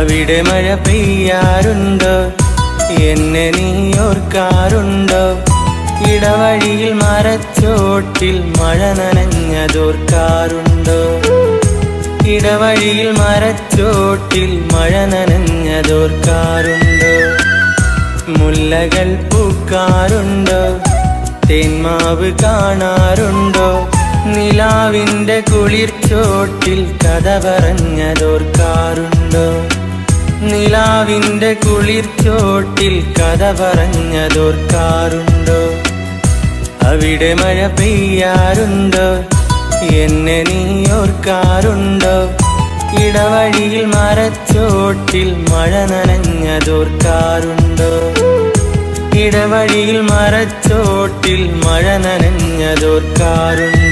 അവിടെ മഴ പെയ്യാറുണ്ടോ? എന്നെ നീ ഓർക്കാറുണ്ടോ? ഇടവഴിയിൽ മരച്ചോട്ടിൽ മഴ നനഞ്ഞതോർക്കാറുണ്ടോ? ഇടവഴിയിൽ മരച്ചോട്ടിൽ മഴ നനഞ്ഞതോർക്കാറുണ്ടോ? മുല്ലകൾ പൂക്കാറുണ്ടോ? തേന്മാവ് കാണാറുണ്ടോ? നിലാവിൻ്റെ കുളിർച്ചോട്ടിൽ കഥ പറഞ്ഞതോർക്കാറുണ്ടോ? നിലാവിൻ്റെ കുളിർച്ചോട്ടിൽ കഥ പറഞ്ഞതോർക്കാറുണ്ടോ? അവിടെ മഴ പെയ്യാറുണ്ടോ? എന്നെ നീ ഓർക്കാറുണ്ടോ? ഇടവഴിയിൽ മരച്ചോട്ടിൽ മഴ നനഞ്ഞതോർക്കാറുണ്ടോ? ഇടവഴിയിൽ മരച്ചോട്ടിൽ മഴ നനഞ്ഞതോർക്കാറുണ്ടോ?